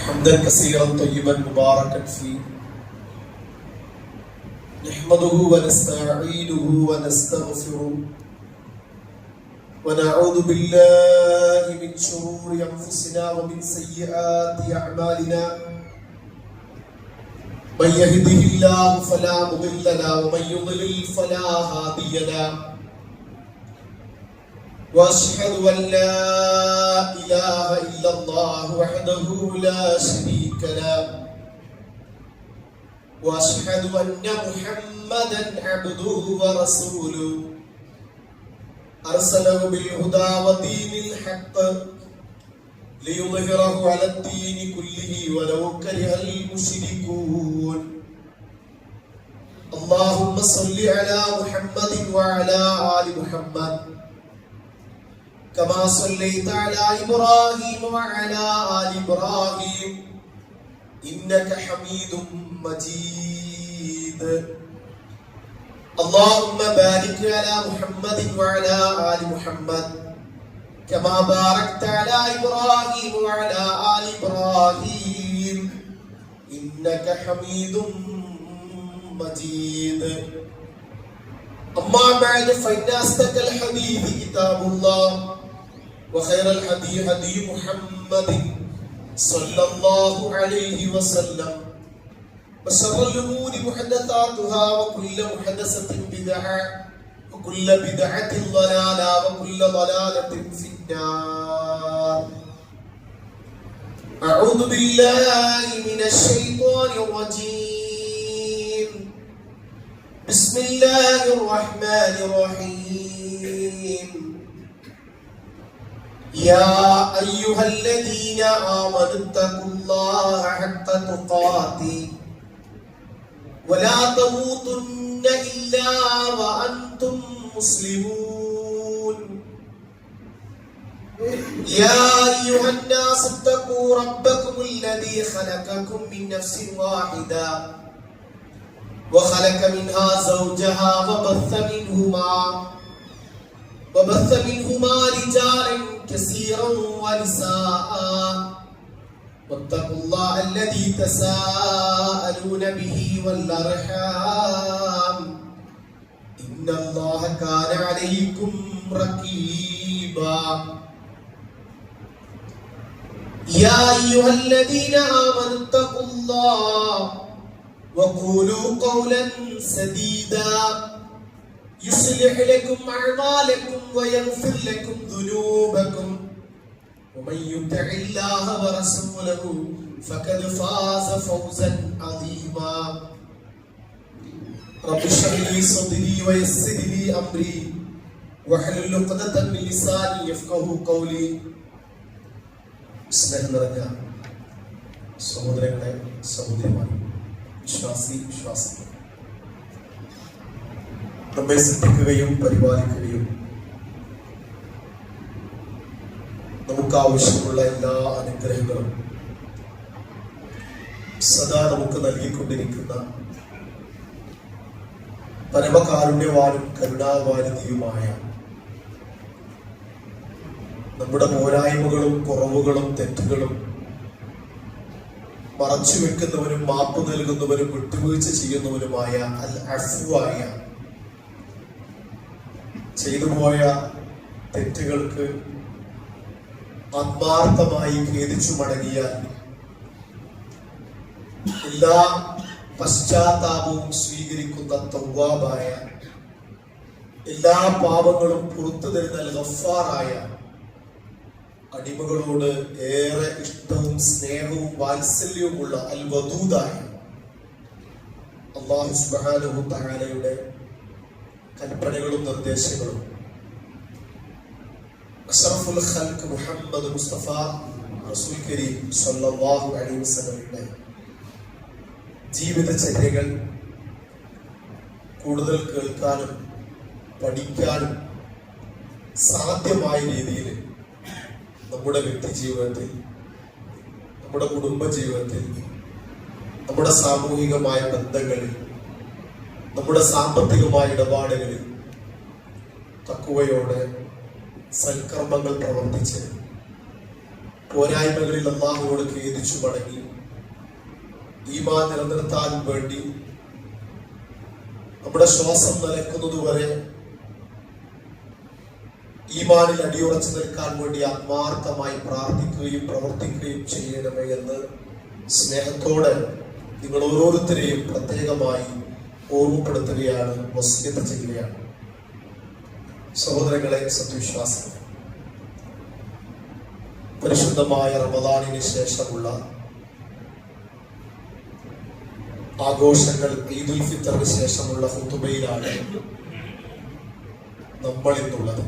حمدا كثيرا طيبا مباركا فيه نحمده ونستعينه ونستغفره ونعوذ بالله من شرور أنفسنا ومن سيئات أعمالنا من يهده الله فلا مضل له ومن يضلل فلا هادي له وأشهد أن لا إله إلا الله وحده لا شريك له وأشهد أن محمدا عبده ورسوله أرسله بالهدى ودين الحق ليظهره على الدين كله ولو كره المشركون اللهم صل على محمد وعلى آل محمد كما صليت على إبراهيم وعلى آل إبراهيم إنك حميد مجيد اللهم بارك على محمد وعلى آل محمد كما باركت على إبراهيم وعلى آل إبراهيم إنك حميد مجيد أما بعد فإن أصدق الحديث كتاب الله وخير الهدي هدي محمد صلى الله عليه وسلم وشر الأمور محدثاتها وكل محدثة بدعة وكل بدعة ضلالة وكل ضلالة في النار أعوذ بالله من الشيطان الرجيم بسم الله الرحمن الرحيم يا أيها الذين آمنوا اتقوا الله حق تقاته ولا تموتن إلا وأنتم مسلمون يا أيها الناس اتقوا ربكم الذي خلقكم من نفس واحدة وخلق منها زوجها وبث منهما رجالا كثيرا ونساء واتقوا الله الذي تساءلون به والأرحام إن الله كان عليكم رقيبا يا أيها الذين آمنوا اتقوا الله وقولوا قولا سديدا يصلح لكم أعمالكم ويغفر لكم ذنوبكم ومن يطع الله ورسوله فقد فاز فوزا عظيما رب اشرح لي صدري ويسر لي أمري واحلل عقدة من لساني يفقهوا قولي സ്നേഹം നിറഞ്ഞ സഹോദരങ്ങളെ സഹോദരിമാരെ വിശ്വാസി നമ്മെ സൃഷ്ടിക്കുകയും പരിപാലിക്കുകയും നമുക്ക് ആവശ്യമുള്ള എല്ലാ അനുഗ്രഹങ്ങളും സദാ നമുക്ക് നൽകിക്കൊണ്ടിരിക്കുന്ന പരമകാരുണ്യവാനും കരുണാവാരിധിയുമായ നമ്മുടെ പോരായ്മകളും കുറവുകളും തെറ്റുകളും മറച്ചു വെക്കുന്നവനും മാപ്പ് നൽകുന്നവനും വിട്ടുവീഴ്ച ചെയ്യുന്നവനുമായ അൽ അഫ്വായ ചെയ്തുപോയ തെറ്റുകൾക്ക് ആത്മാർത്ഥമായി ഖേദിച്ചു മടങ്ങിയാൽ എല്ലാ പശ്ചാത്താപവും സ്വീകരിക്കുന്ന തവ്വാബായ എല്ലാ പാപങ്ങളും പുറത്തു തരുന്ന ഗഫാറായ അടിമകളോട് ഏറെ ഇഷ്ടവും സ്നേഹവും വാത്സല്യവുമുള്ള അൽ വദൂദായ അല്ലാഹു സുബ്ഹാനഹു തആലയുടെ കൽപ്പനകളും നിർദ്ദേശങ്ങളും അഷ്റഫുൽ ഖൽഖ് മുഹമ്മദ് മുസ്തഫ റസൂൽ കരീം സ്വല്ലല്ലാഹു അലൈഹി വസല്ലമയുടെ ജീവിതചര്യകൾ കൂടുതൽ കേൾക്കാനും പഠിക്കാനും സാധ്യമായ രീതിയിൽ നമ്മുടെ വ്യക്തി ജീവിതത്തിൽ, നമ്മുടെ കുടുംബ ജീവിതത്തിൽ, നമ്മുടെ സാമൂഹികമായ ബന്ധങ്ങളിൽ, നമ്മുടെ സാമ്പത്തികമായ ഇടപാടുകളിൽ തഖ്വയോടെ സൽക്കർമ്മങ്ങൾ പ്രവർത്തിച്ച് പോരായ്മകളിൽ അല്ലാഹുവോട് ഖേദിച്ചു മടങ്ങി ഈമാൻ നിലനിർത്താൻ വേണ്ടി നമ്മുടെ ശ്വാസം നിലയ്ക്കുന്നതുവരെ ഈമാനിൽ അടിയുറച്ചു നിൽക്കാൻ വേണ്ടി ആത്മാർത്ഥമായി പ്രാർത്ഥിക്കുകയും പ്രവർത്തിക്കുകയും ചെയ്യണമേ എന്ന് സ്നേഹത്തോടെ നിങ്ങൾ ഓരോരുത്തരെയും പ്രത്യേകമായി ഓർമ്മപ്പെടുത്തുകയാണ്, വസിയത്ത് ചെയ്യുകയാണ്. സഹോദരങ്ങളെ, സത്യവിശ്വാസികളെ, പരിശുദ്ധമായ റമദാനിന് ശേഷമുള്ള ആഘോഷങ്ങൾ, ഈദുൽ ഫിത്തറിന് ശേഷമുള്ള ഖുതുബയിലാണ് നമ്മൾ ഇന്നുള്ളത്.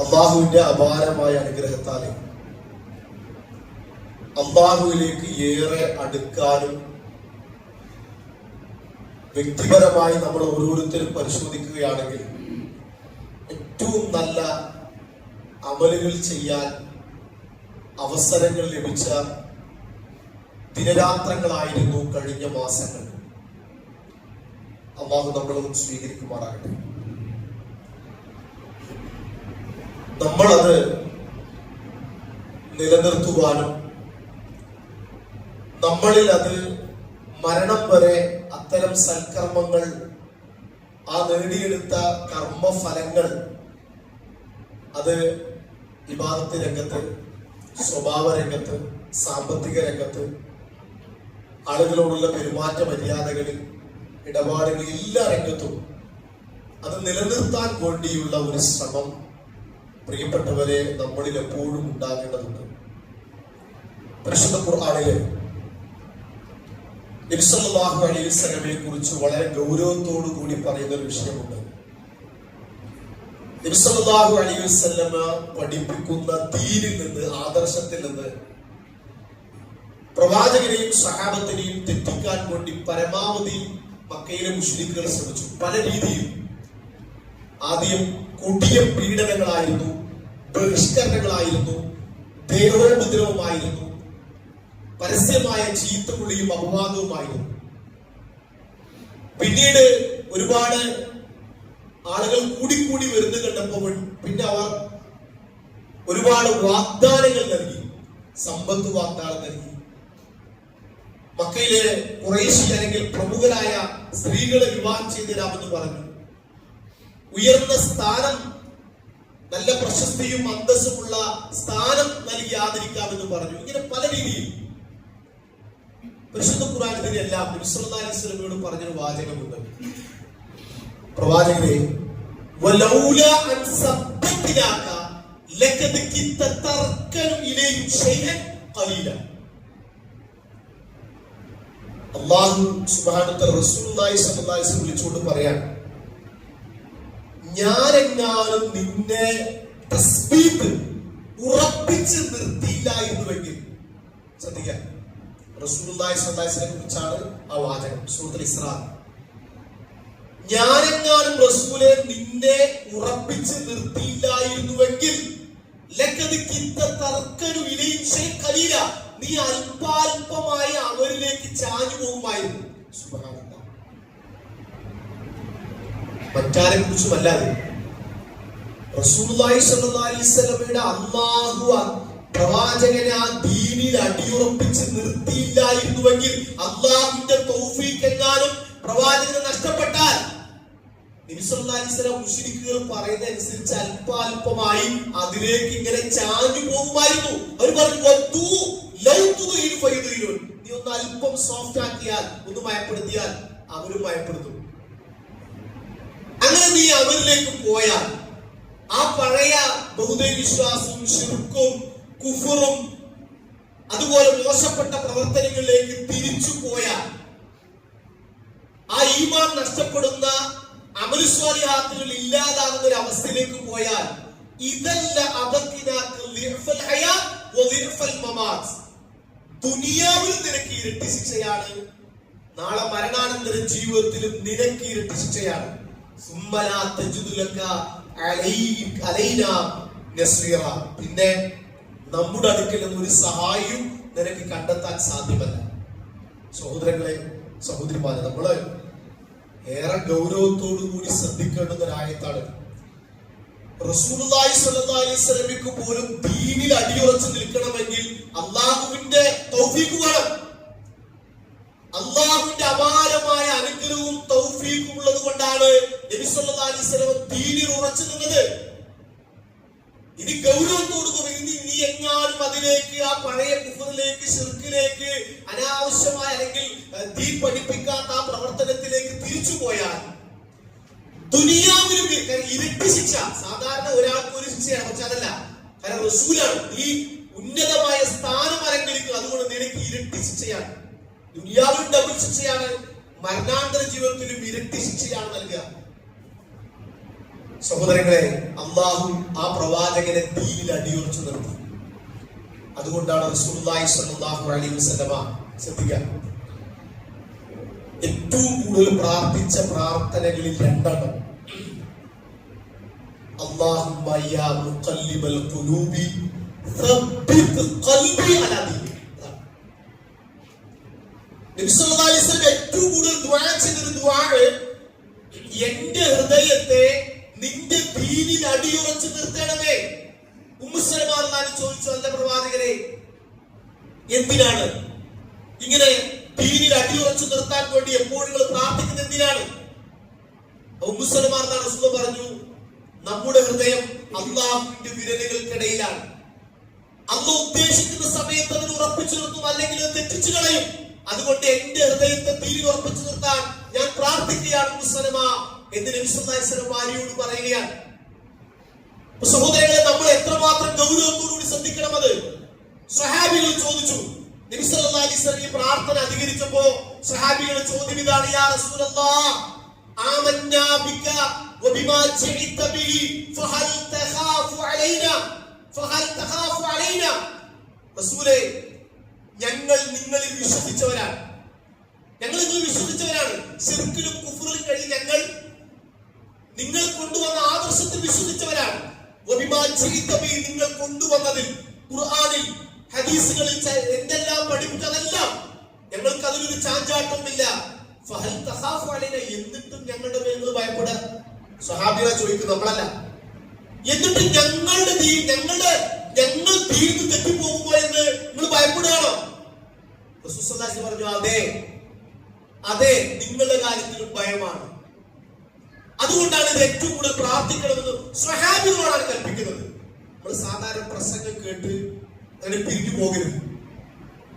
അള്ളാഹുവിന്റെ അപാരമായ അനുഗ്രഹത്താലെ അള്ളാഹുവിലേക്ക് ഏറെ അടുക്കാനും വ്യക്തിപരമായി നമ്മൾ ഓരോരുത്തരും പരിശോധിക്കുകയാണെങ്കിൽ ഏറ്റവും നല്ല അമലുകൾ ചെയ്യാൻ അവസരങ്ങൾ ലഭിച്ച ദിനരാത്രങ്ങളായിരുന്നു കഴിഞ്ഞ മാസങ്ങൾ. അള്ളാഹു നമ്മളൊന്നും സ്വീകരിക്കുമാറാകട്ടെ. നമ്മളത് നിലനിർത്തുവാനും നമ്മളിൽ അത് മരണം വരെ അത്തരം സൽക്കർമ്മങ്ങൾ, ആ നേടിയെടുത്ത കർമ്മഫലങ്ങൾ അത് ഇബാദത്ത് രംഗത്ത്, സ്വഭാവ രംഗത്ത്, സാമ്പത്തിക രംഗത്ത്, ആളുകളോടുള്ള പെരുമാറ്റ മര്യാദകളിൽ, ഇടപാടുകളിൽ, എല്ലാ രംഗത്തും അത് നിലനിർത്താൻ വേണ്ടിയുള്ള ഒരു ശ്രമം പ്രിയപ്പെട്ടവരെ നമ്മളിൽ എപ്പോഴും ഉണ്ടാകേണ്ടതുണ്ട്. പരിശുദ്ധ ഖുർആനിലെ നബി സല്ലല്ലാഹു അലൈഹി വസല്ലമയെ കുറിച്ച് വളരെ ഗൗരവത്തോടു കൂടി പറയുന്ന ഒരു വിഷയമുണ്ട്. നബി സല്ലല്ലാഹു അലൈഹി വസല്ലമ പഠിപ്പിക്കുന്ന ദീനിൽ നിന്ന്, ആദർശത്തിൽ നിന്ന് പ്രവാചകനെയും സഹാബത്തിനെയും തെറ്റിക്കാൻ വേണ്ടി പരമാവധി മക്കയിലെ മുശ്രിക്കുകൾ ശ്രമിച്ചു. പല രീതിയിൽ ആദ്യം കൊടിയ പീഡനങ്ങളായിരുന്നു, ബഹിഷ്കരണങ്ങളായിരുന്നു, ദേഹോപദ്രവമായിരുന്നു, പരസ്യമായ ചീത്തവിളിയും അപവാദവുമായിരുന്നു. പിന്നീട് ഒരുപാട് ആളുകൾ കൂടിക്കൂടി വരുന്നു കണ്ടപ്പോൾ പിന്നെ അവർ ഒരുപാട് വാഗ്ദാനങ്ങൾ നൽകി, സമ്പത്ത് വാഗ്ദാനം നൽകി. മക്കയിലെ ഖുറൈശി അല്ലെങ്കിൽ പ്രമുഖരായ സ്ത്രീകളെ വിവാഹം ചെയ്തു തരാമെന്ന് പറഞ്ഞു. ഉയർന്ന സ്ഥാനം, നല്ല പ്രശസ്തിയും അന്തസ്സുമുള്ള സ്ഥാനം നൽകി ആദരിക്കാമെന്ന് പറഞ്ഞു. ഇങ്ങനെ പല രീതിയിൽ പരിശുദ്ധ ഖുർആൻ ഇതിനെല്ലാം നബി സല്ലല്ലാഹു അലൈഹി വസല്ലമയോട് പറഞ്ഞൊരു വാചകമുണ്ട്. പ്രവാചകരെ, വലൗലാ അൻ സബ്ബത്നാക ലഖദ് കിത്ത തർക്കനു ഇലൈഹി ഷൈഅൻ ഖലീല. അല്ലാഹു സുബ്ഹാനഹു വ തആല റസൂലുള്ളാഹി സ്വല്ലല്ലാഹു അലൈഹി വസല്ലം വിളിച്ചുകൊണ്ട് പറയാൻ, ഞാനെങ്ങാനും നിന്നെ തസ്ബീത്ത് ഉറപ്പിച്ച് നിർത്തിയില്ലായിരുന്നുവെങ്കിൽ. ശ്രദ്ധിക്കാൻ, റസൂലുള്ളാഹി സ്വല്ലല്ലാഹു അലൈഹി വസല്ലമയെ കുറിച്ചാണ് ആ വാചകം, സൂറത്തുൽ ഇസ്രാ. ഞാനെങ്ങാനും റസൂലെ നിന്നെ ഉറപ്പിച്ച് നിർത്തിയില്ലായിരുന്നുവെങ്കിൽ ലഖദ് കിത്ത തർക്കനു ഇലൈഹി ഷൈഅൻ ഖലീല, നീ അല്പാൽപമായി അവരിലേക്ക് ചാഞ്ഞു പോകുമായിരുന്നു. സുബ്ഹാനല്ലാഹ്. മറ്റാരെ കുറിച്ചുമല്ലാതെ റസൂലുള്ളാഹി സ്വല്ലല്ലാഹു അലൈഹി വസല്ലമയുടെ അല്ലാഹു പ്രവാചകനെ ആ ദീനിൽ അടിയുറപ്പിച്ച് നിർത്തിയില്ലായിരുന്നുവെങ്കിൽ, അല്ലാഹുവിന്റെ തൗഫീഖ് എങ്ങാനും പ്രവാചകനെ നഷ്ടപ്പെട്ടാൽ നബി സല്ലല്ലാഹു അലൈഹി വസല്ലം മുശ്രിക്കുകൾ പറയുന്ന അനുസരിച്ച് അല്പാൽപമായി അതിലേക്ക് ഇങ്ങനെ ചാഞ്ഞു പോകുമായിരുന്നു. അവർ പറഞ്ഞു, നീ ഒന്ന് അല്പം സോഫ്റ്റ് ആക്കിയാൽ, ഒന്ന് മയപ്പെടുത്തിയാൽ അവരും മയപ്പെടുത്തും. അങ്ങനെ നീ അവരിലേക്ക് പോയാൽ ആ പഴയ ബഹുദൈവ വിശ്വാസവും ശിർക്കും കുഫറും അതുപോലെ മോശപ്പെട്ട പ്രവർത്തനങ്ങളിലേക്ക് തിരിച്ചു പോയാൽ, ആ ഈമാൻ നഷ്ടപ്പെടുന്ന അമലു സ്വാലിഹാത്തുകൾ ഇല്ലാതാകുന്ന ഒരു അവസ്ഥയിലേക്ക് പോയാൽ, ഇതല്ല ദുനിയാവിൽ നിനക്ക് ഇരട്ടി ശിക്ഷയാണ്, നാളെ മരണാനന്തര ജീവിതത്തിലും നിനക്ക് ഇരട്ടി ശിക്ഷയാണ്. പിന്നെ നമ്മുടെ അടുക്കൽ നിന്ന് ഒരു സഹായവും നിനക്ക് കണ്ടെത്താൻ സാധ്യമല്ല. സഹോദരങ്ങളെ, സഹോദരിമാരെ, നമ്മള് ഏറെ ഗൗരവത്തോടു കൂടി ശ്രദ്ധിക്കേണ്ടുന്ന ഒരായത്താണ്. റസൂലുള്ളാഹി സ്വല്ലല്ലാഹു അലൈഹി വസല്ലമയ്ക്ക് പോലും ദീനിൽ അടിയുറച്ചു നിൽക്കണമെങ്കിൽ അള്ളാഹുവിന്റെ തൗഫീഖ് വേണം. അള്ളാഹുവിന്റെ അപാരമായ അനുഗ്രഹവും തൗഫീഖും ഉള്ളത് കൊണ്ടാണ് നബി സല്ലല്ലാഹു അലൈഹി വസല്ലം ദീനിൽ ഉറച്ചു നിന്നത്. ഇനി ഗൗരവത്തോടുകൂടി നീ എങ്ങാനും അതിലേക്ക്, ആ പഴയ കുഫറിലേക്ക്, ശിർക്കിലേക്ക്, അനാവശ്യമായ അല്ലെങ്കിൽ ദീൻ പഠിപ്പിക്കാത്ത ആ പ്രവർത്തനത്തിലേക്ക് തിരിച്ചു പോയാൽ ദുനിയാവിലും ഇരട്ടി ശിക്ഷ. സാധാരണ ഒരാൾക്ക് ഒരു ശിക്ഷയാണ്, പക്ഷെ അതല്ല. കാരണം റസൂലാണ്, ഈ ഉന്നതമായ സ്ഥാനം അലങ്കരിക്കുക. അതുകൊണ്ട് നിനക്ക് ഇരട്ടി ശിക്ഷയാണ്. ദുനിയാവിലും ഡബിൾ ശിക്ഷയാണ്, മരണാന്തര ജീവിതത്തിലും ഇരട്ടി ശിക്ഷയാണ് നൽകുക. സഹോദരങ്ങളെ, അള്ളാഹു ആ പ്രവാചകനെ ദീനിൽ അടിയുറച്ചു നിർത്തി. അതുകൊണ്ടാണ് റസൂലുള്ളാഹി സ്വല്ലല്ലാഹു അലൈഹി വസല്ലമ ശ്രദ്ധിക്കുക, ഏറ്റവും കൂടുതൽ പ്രാർത്ഥിച്ച പ്രാർത്ഥനകളിൽ രണ്ടെണ്ണം അല്ലാഹുമ്മ യാ മുഖല്ലിബൽ ഖുലൂബി സബ്ബിത് ഖൽബി അലാ ദീനിക്. നബി സല്ലല്ലാഹു അലൈഹി വസല്ലം ഏറ്റവും കൂടുതൽ ദുആ ചെയ്ത ദുആ, എന്റെ ഹൃദയത്തെ നിന്റെ ദീനിൽ അടിയുറച്ചു നിർത്തണമേ. ഉമ്മു സലമ റളിയല്ലാഹു ചോദിച്ചു, അല്ല പ്രവാചകരെ, എന്തിനാണ് ഇങ്ങനെ ദീനിൽ അടിയുറച്ചു നിർത്താൻ വേണ്ടി എപ്പോഴും നിങ്ങൾ പ്രാർത്ഥിക്കുന്നത് എന്തിനാണ്? ഉമ്മു സലമ റളിയല്ലാഹു പറഞ്ഞു, നമ്മുടെ ഹൃദയം അല്ലാഹുവിന്റെ വിരലുകൾക്കിടയിലാണ്. അല്ലാഹു ഉദ്ദേശിക്കുന്ന സമയത്ത് അതിന് ഉറപ്പിച്ചു നിർത്തും, അല്ലെങ്കിൽ തെറ്റിച്ചു കളയും. അതുകൊണ്ട് എന്റെ ഹൃദയത്തെ ദീനിൽ ഉറപ്പിച്ചു നിർത്താൻ ഞാൻ പ്രാർത്ഥിക്കുകയാണ് ഉമ്മു സലമ എന്ന് നബി സല്ലല്ലാഹു അലൈഹി വസല്ലം ഭാര്യയോട് പറയുകയാണ്. സഹോദരങ്ങളെ, നമ്മൾ എത്രമാത്രം ഗൗരവത്തോടുകൂടി ശ്രദ്ധിക്കണം. അത് സ്വഹാബികൾ ചോദിച്ചു. നബി സല്ലല്ലാഹു അലൈഹി വസല്ലം ഈ പ്രാർത്ഥന അധികരിച്ചപ്പോ സ്വഹാബികളുടെ ചോദ്യം ഇതാണ്, യാ റസൂലല്ലാഹ് ആമന്നാ ബിക വബിമാ ജഇത ബിഹി ഫഹൽ തഖാഫു അലൈനാ. റസൂലേ, ഞങ്ങൾ നിങ്ങളിൽ വിശ്വസിച്ചവരാണ്. ശിർക്കിലും കുഫ്റിലും കഴിഞ്ഞ് ഞങ്ങൾ നിങ്ങൾ കൊണ്ടുവന്ന ആദർശത്തിൽ വിശ്വസിച്ചവരാണ്. വബിമാ ജഇത ബിഹി, നിങ്ങൾ കൊണ്ടുവന്നതിൽ, ഖുർആനിൽ ഹദീസുകളിൽ എന്തെല്ലാം പഠിപ്പിച്ചതെല്ലാം ഞങ്ങൾക്ക് അതിലൊരു ചാഞ്ചാട്ടമില്ല. ഫഹൽ തഖാഫു അലൈനാ, എന്നിട്ടും ഞങ്ങളുടെ മേൽ നിങ്ങൾ ഭയപ്പെടാ. സ്വഹാബികളെ ചോദിക്കുന്നു, നമ്മളല്ല. എന്നിട്ട് ഞങ്ങൾ തീർന്നു തെറ്റിപ്പോകുമ്പോ എന്ന് നിങ്ങൾ ഭയപ്പെടുകയാണോ? റസൂൽ സല്ലല്ലാഹു അലൈഹി വസല്ലം പറഞ്ഞു, അതെ, നിങ്ങളുടെ കാര്യത്തിലും ഭയമാണ്. അതുകൊണ്ടാണ് ഇത് ഏറ്റവും കൂടുതൽ പ്രാർത്ഥിക്കണമെന്ന് സ്വഹാബികളോടാണ് കൽപ്പിക്കുന്നത്. നമ്മൾ സാധാരണ പ്രസംഗം കേട്ട് അങ്ങനെ പിരിഞ്ഞു പോകരുത്.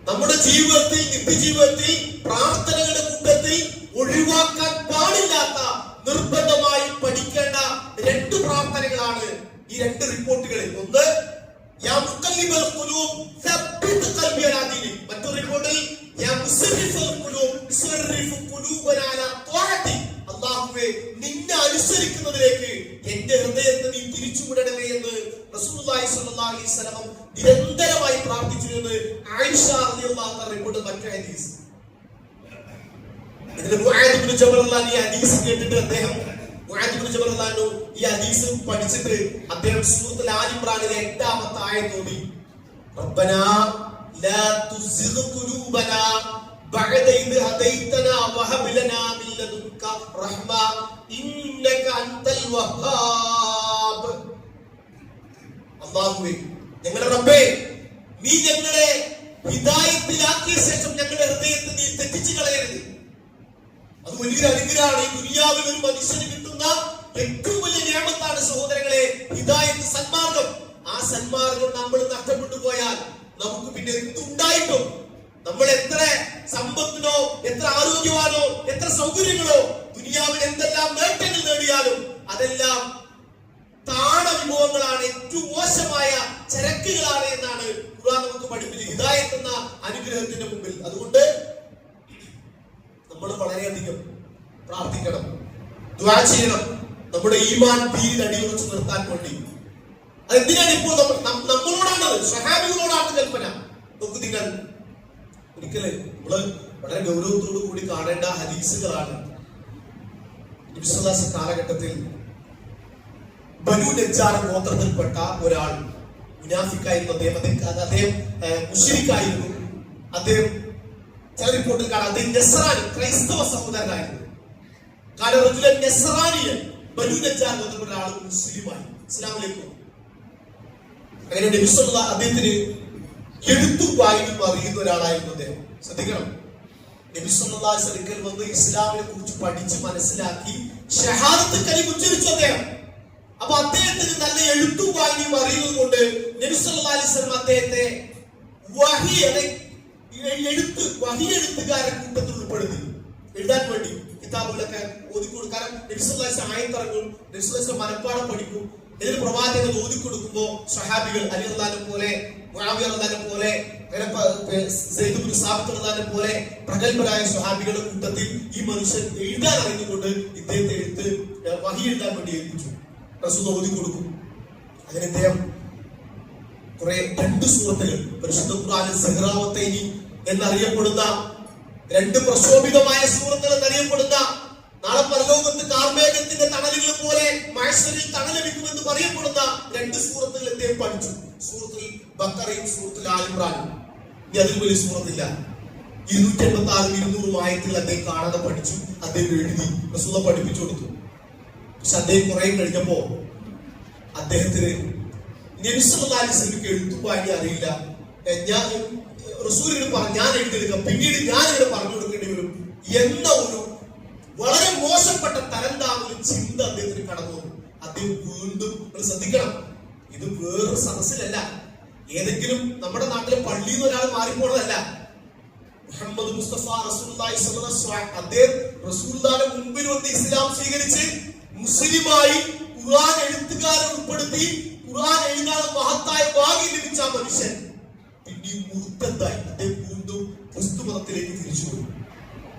നമ്മുടെ ജീവിതത്തിൽ, നിത്യജീവിതത്തിൽ പ്രാർത്ഥനകളുടെ കൂട്ടത്തിൽ ഒഴിവാക്കാൻ പാടില്ലാത്ത, നിർബന്ധമായി പഠിക്കേണ്ട രണ്ട് പ്രാർത്ഥനകളാണ് ഈ രണ്ട് റിപ്പോർട്ടുകളിൽ. ഒന്ന്, യാ മുഖല്ലിബൽ ഖുലൂബ് സബ്ബിത് ഖൽബി അലാ ദീനിക്. മറ്റൊരു റിപ്പോർട്ടിൽ യാ മുസർരിഫൽ ഖുലൂബ് സർരിഫ് ഖുലൂബനാ അലാ ത്വാഅതി. അല്ലാഹുവേ, നിന്നെ അനുസരിക്കുന്നതിലേക്ക് എന്റെ ഹൃദയത്തെ നീ തിരിച്ചുവിടണമേ എന്ന് റസൂലുള്ളാഹി സ്വല്ലല്ലാഹു അലൈഹി വസല്ലം നിരന്തരമായി പ്രാർത്ഥിച്ചിരുന്നത് ആയിഷ റളിയല്ലാഹു അൻഹ റിപ്പോർട്ട് മറ്റൊരു ഹദീസ്. ഇതിൽ മുആദ് ഇബ്നു ജബൽ റളിയല്ലാഹു ഈ ഹദീസ് കേട്ടിട്ട് അദ്ദേഹം ഈ ഹദീസ് പഠിച്ചിട്ട് അദ്ദേഹം സൂറത്തുൽ ആൽ ഇംറാനിലെ 8ാമത്തെ ആയത്ത് ഓതി, റബ്ബനാ ലാ തുസിഗ് ഖുലൂബനാ ബഅദ ഇദ് ഹദൈതനാ വഹബ് ലനാ മിൻ ലദുൻക റഹ്മ ഇന്നക അൻതൽ വഹ്ഹാബ്. അല്ലാഹുവേ, ഞങ്ങളുടെ റബ്ബേ, നീ ഞങ്ങളെ ഹിദായത്തിലാക്കിയ ശേഷം ഞങ്ങളുടെ ഹൃദയത്തെ നീ തെറ്റിച്ചു കളയരുത്. അത് വലിയൊരു അനുഗ്രഹമാണ്. ഈ ദുനിയാവിൽ ഒരു മനുഷ്യന് കിട്ടുന്ന ഏറ്റവും വലിയ നിയമത്താണ് സഹോദരങ്ങളെ ഹിദായത്ത്, സന്മാർഗം. ആ സന്മാർഗം നമ്മൾ നഷ്ടപ്പെട്ടു പോയാൽ നമുക്ക് പിന്നെ എന്തുണ്ടായിട്ടും, നമ്മൾ എത്ര സമ്പത്തിനോ, എത്ര ആരോഗ്യവാനോ, എത്ര സൗകര്യങ്ങളോ, ദുനിയാവിൽ എന്തെല്ലാം നേട്ടങ്ങൾ നേടിയാലും അതെല്ലാം താണ വിഭവങ്ങളാണ്, ഏറ്റവും മോശമായ ചരക്കുകളാണ് എന്നാണ് ഖുർആൻ നമുക്ക് പഠിപ്പിച്ചത് ഹിദായത്ത് എന്ന അനുഗ്രഹത്തിന്റെ മുമ്പിൽ. അതുകൊണ്ട് നമ്മൾ വളരെയധികം പ്രാർത്ഥിക്കണം, ദുആ ചെയ്യണം, നമ്മുടെ ഈമാൻ ദീനിൽ അടിയുറച്ചു നിർത്താൻ വേണ്ടി. അതെന്തിനാണ് ഇപ്പോൾ നമ്മളോടാണ്, സ്വഹാബികളോടാണ് കൽപ്പന. നോക്കൂ, നിങ്ങൾ ഒരിക്കല് നമ്മള് വളരെ ഗൗരവത്തോടു കൂടി കാണേണ്ട ഹദീസുകളാണ്. നബി സല്ലല്ലാഹു അലൈഹി വസല്ലം കാലഘട്ടത്തിൽ ബനു നജ്ജാർ ഗോത്രത്തിൽപ്പെട്ട ഒരാൾ മുനാഫിക്കായിരുന്നു. അദ്ദേഹം മുശ്രിക്കായിരുന്നു. അദ്ദേഹം ചില റിപ്പോർട്ടിൽ കാണാം അദ്ദേഹം നസ്രാനി, ക്രൈസ്തവ സഹോദരനായിരുന്നു. ബനു നജ്ജാർ ഗോത്രത്തിൽപ്പെട്ട ആൾ മുസ്ലിമായി. ഇസ്ലാമിലേക്ക്. അങ്ങനെ നബി സല്ലല്ലാഹു അദ്ദേഹത്തിന് എഴുത്തും വായനയും അറിയുന്ന ഒരാളായിരുന്നു അദ്ദേഹം. ശ്രദ്ധിക്കണം, നബി സല്ലല്ലാഹു അലൈഹി വസല്ലം വന്ന് ഇസ്ലാമിനെ കുറിച്ച് പഠിച്ച് മനസ്സിലാക്കി ഷഹാദത്ത് കലിമ ഉച്ചരിച്ചു അദ്ദേഹം. അപ്പൊ അദ്ദേഹത്തിന് നല്ല എഴുത്തും വായനയും അറിയുന്നത് കൊണ്ട് നബി സല്ലല്ലാഹു അലൈഹി വസല്ലം അദ്ദേഹത്തെ വഹി എഴുത്തുകാരൻ കൂട്ടത്തിൽ ഉൾപ്പെടുത്തി എഴുതാൻ വേണ്ടി കിതാബുകളൊക്കെ ഓതിക്കൊടുക്കാൻ. നബി സല്ലല്ലാഹു അലൈഹി വസല്ലം ആയത്തിറങ്ങും, നബി സല്ലല്ലാഹു അലൈഹി വസല്ലം മനപ്പാഠം പഠിക്കും. ഇതിൽ പ്രവാചകൻ ഓതിക്കൊടുക്കുമ്പോ സ്വഹാബികൾ അലി റളിയല്ലാഹു പോലെ, മുആവിയ റളിയല്ലാഹു പോലെ, സയ്യിദ് ഇബ്നു സാബിത്ത് റളിയല്ലാഹു പോലെ പ്രഗൽഭരായ സ്വഹാബികളുടെ കൂട്ടത്തിൽ ഈ മനുഷ്യൻ എഴുതാൻ അറിഞ്ഞുകൊണ്ട് ഇദ്ദേഹത്തെ വഹി എഴുതാൻ വേണ്ടി ഏൽപ്പിച്ചു. റസൂൽ ഓതിക്കൊടുക്കും. അങ്ങനെ ഇദ്ദേഹം കുറെ 2 സൂറത്തുകൾ പരിശുദ്ധ ഖുർആനിൽ സഹ്റാവത്തൈനി എന്നറിയപ്പെടുന്ന 2 പ്രശോഭിതമായ സൂറത്തുകൾ എന്നറിയപ്പെടുന്ന, നാളെ പരലോകത്ത് കാർമേഘത്തിന്റെ തണലുകൾ പോലെ മഹ്ശറിൽ തണൽ ലഭിക്കുമെന്ന് പറയപ്പെടുന്ന 2 സൂറത്തുകൾ അദ്ദേഹം പഠിച്ചു. സൂറത്തുൽ ബഖറയും സൂറത്തുൽ ആൽ ഇംറാനും. ഇനി അതിൽ വലിയ സൂറത്തില്ല. 286-200 ആയത്തുകൾ അദ്ദേഹം കാണാതെ പഠിച്ചു. അദ്ദേഹം എഴുതി റസൂൽ പഠിപ്പിച്ചു കൊടുത്തു. പക്ഷെ അദ്ദേഹം കുറെ കഴിഞ്ഞപ്പോ അദ്ദേഹത്തിന് നബി സല്ലല്ലാഹു അലൈഹി വസല്ലം എഴുത്തും വായന അറിയില്ല. ഞാൻ റസൂലിനോട് പറഞ്ഞു ഞാൻ എഴുതിയെടുക്കാം, പിന്നീട് ഞാൻ ഇവിടെ പറഞ്ഞു കൊടുക്കേണ്ടി വരും എന്ന ഒരു വളരെ മോശപ്പെട്ട തരംതാമൊരു ചിന്ത അദ്ദേഹത്തിന് കടന്നു വന്നു. അദ്ദേഹം വീണ്ടും ശ്രദ്ധിക്കണം, ഇത് വേറൊരു സദസ്സിലല്ല, ഏതെങ്കിലും നമ്മുടെ നാട്ടിലെ പള്ളിയിൽ നിന്ന് ഒരാൾ മാറിപ്പോണതല്ല. മുഹമ്മദ് മുസ്തഫ റസൂലുള്ളാഹി സ്വല്ലല്ലാഹു അലൈഹി വസല്ലം അദ്ദേഹം റസൂലുള്ളാഹിയുടെ മുമ്പിൽ വന്ന് ഇസ്ലാം സ്വീകരിച്ച് മുസ്ലിമായി ഖുർആൻ എഴുത്തുകാരെ ഉൾപ്പെടുത്തി ഖുർആൻ എഴുതാൻ മഹത്തായ ഭാഗ്യം ലഭിച്ച ആ മനുഷ്യൻ പിന്നെയും മുർത്തദ്ദായി അദ്ദേഹം വീണ്ടും ക്രിസ്തുമതത്തിലേക്ക് തിരിച്ചുപോയി.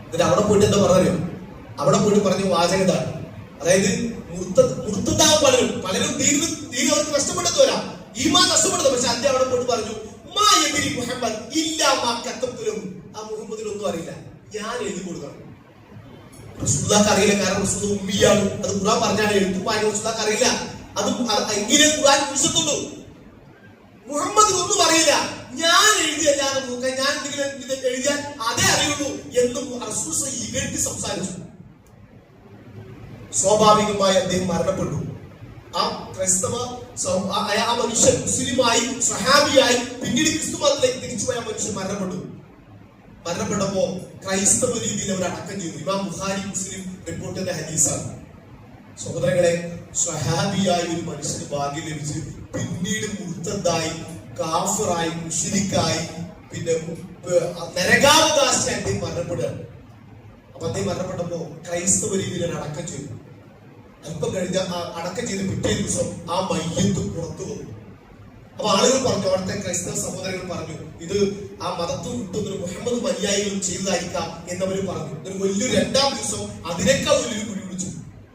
എന്നിട്ട് അവിടെ പോയിട്ട് എന്താ പറഞ്ഞോ? അവിടെ പോയിട്ട് പറഞ്ഞ വാചകതാണ്, അതായത് മുർത്തദ്ദാവ് പലരും ദീൻ അവർക്ക് നഷ്ടപ്പെട്ടത് വരാം, ഈമാൻ നഷ്ടപ്പെട്ടത്. പക്ഷെ അദ്ദേഹം അവിടെ പോയിട്ട് പറഞ്ഞു മാ യദ്രി മുഹമ്മദ് ഇല്ലാ മാ കതബ്തുലഹു, ആ മുഹമ്മദിനൊന്നും അറിയില്ല, ഞാൻ എഴുതി കൊടുക്കണം. റസൂലുള്ളാഹിക്ക് അറിയില്ല, കാരണം റസൂൽ ഉമ്മിയാണ്. അത് ഖുർആൻ പറഞ്ഞാണ്, എഴുത്തും വായന റസൂലുള്ളാഹിക്ക് അറിയില്ല. അത് എങ്ങനെ ഖുർആൻ വിശ്വസിച്ചുള്ളൂ. മുഹമ്മദിന് ഒന്നും അറിയില്ല, ഞാൻ എഴുതിയല്ലാതെ നോക്കാൻ, ഞാൻ എന്തെങ്കിലും എഴുതിയാൽ അതേ അറിയുള്ളൂ എന്നും റസൂൽ ഇകഴ്ത്തി സംസാരിച്ചു. സ്വാഭാവികമായി അദ്ദേഹം മരണപ്പെട്ടു. ആ ക്രൈസ്തവ ആ മനുഷ്യൻ മുസ്ലിമായി സ്വഹാബിയായി പിന്നീട് ക്രിസ്തു മതത്തിലേക്ക് തിരിച്ചുപോയ മനുഷ്യൻ മരണപ്പെട്ടപ്പോ ക്രൈസ്തവ രീതിയിൽ അവർ അടക്കം ചെയ്തു. ഇമാം ബുഖാരി മുസ്ലിം റിപ്പോർട്ട് ചെയ്ത ഹദീസാണ്. സഹോദരങ്ങളെ, സ്വഹാബിയായ ഒരു മനുഷ്യന് ഭാഗ്യം ലഭിച്ച് പിന്നീട് മുർത്തദ്ദായി, കാഫിറായി, മുശ്രിക്കായി, പിന്നെ നരകാവകാശിയായി അദ്ദേഹം മരണപ്പെടുകയാണ്. അപ്പൊ അദ്ദേഹം മരണപ്പെട്ടപ്പോ ക്രൈസ്തവ രീതിയിൽ അടക്കം ചെയ്തു. അല്പം കഴിഞ്ഞ അടക്കം ചെയ്ത് പിറ്റേ ദിവസം ആ മയ്യത്ത് പുറത്തു വന്നു. അപ്പൊ ആളുകൾ പറഞ്ഞു, അവിടുത്തെ ക്രൈസ്തവ സഹോദരങ്ങൾ പറഞ്ഞു, ഇത് ആ മതത്തിൽ വിട്ടുന്നൊരു മുഹമ്മദ് അനുയായികളും ചെയ്തതായിരിക്കാം എന്നവർ പറഞ്ഞു. ഒരു വലിയൊരു 2ാം ദിവസം അതിനേക്കാൾ വലിയൊരു കുടി പിടിച്ചു.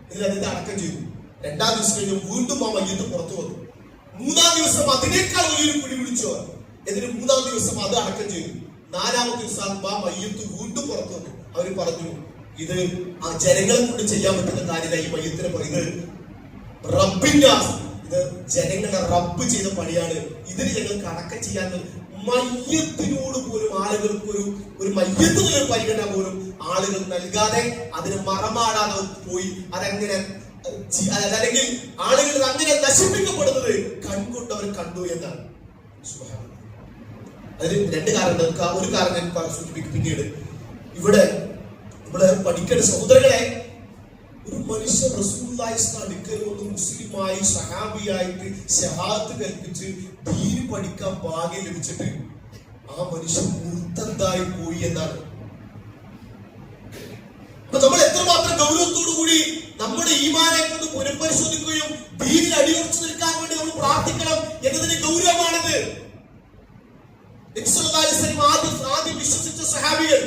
എന്നിട്ട് അതിന്റെ അടക്കം ചെയ്തു. 2ാം ദിവസം കഴിഞ്ഞ് വീണ്ടും ആ മയ്യത്ത് പുറത്തു വന്നു. 3ാം ദിവസം അതിനേക്കാൾ വലിയൊരു കുടി പിടിച്ചു. എന്നിട്ട് 3ാം ദിവസം അത് അടക്കം ചെയ്തു. 4ാമത്തെ ദിവസം ആ മയ്യത്ത് വീണ്ടും പുറത്തു വന്നു. അവര് പറഞ്ഞു, ഇത് ആ ജനങ്ങളെ കൊണ്ട് ചെയ്യാൻ പറ്റുന്ന കാര്യമില്ല, ഈ മയ്യത്തിനെ പറയുന്നത് റബ്ബിന്റെ, ഇത് ജനങ്ങളെ റബ്ബ് ചെയ്ത പണിയാണ്, ഇതിന് ഞങ്ങൾക്ക് അടക്കം ചെയ്യാൻ. മയ്യത്തിനോട് പോലും ആളുകൾക്ക് ഒരു മയ്യത്തിനൊരു പരിഗണന പോലും ആളുകൾ നൽകാതെ അതിന് മറമാടാതെ പോയി. അതെങ്ങനെ അല്ലെങ്കിൽ ആളുകൾ അങ്ങനെ നശിപ്പിക്കപ്പെടുന്നത് കൺകൊണ്ടവർ കണ്ടു എന്നാണ്. അതിന് 2 കാരണങ്ങൾ. ഒരു കാരണം ഞാൻ സൂചിപ്പിക്കും പിന്നീട്. ഇവിടെ നമ്മള് പഠിക്കേണ്ട സഹോദരങ്ങളെ, ഒരു മനുഷ്യൻ റസൂലുള്ളാഹി അടുക്കൽ വന്ന് മുസ്ലിമായി സഹാബിയായിട്ട് ഷഹാദത്ത് കൽപ്പിച്ച് ദീൻ പഠിക്കാൻ ഭാഗ്യം ലഭിച്ചിട്ട് ആ മനുഷ്യൻ മുർത്തദ്ദായി പോയി എന്നാണ്. അപ്പൊ നമ്മൾ എത്രമാത്രം ഗൗരവത്തോടു കൂടി നമ്മുടെ ഈമാനെ കൊണ്ട് പുനഃപരിശോധിക്കുകയും ദീനിൽ അടിയുറച്ചു നിൽക്കാൻ വേണ്ടി നമ്മൾ പ്രാർത്ഥിക്കണം എന്നതിന്റെ ഗൗരവമാണത്. നബി സല്ലല്ലാഹു അലൈഹി വസല്ലം ആദ്യം വിശ്വസിച്ച സഹാബികൾ,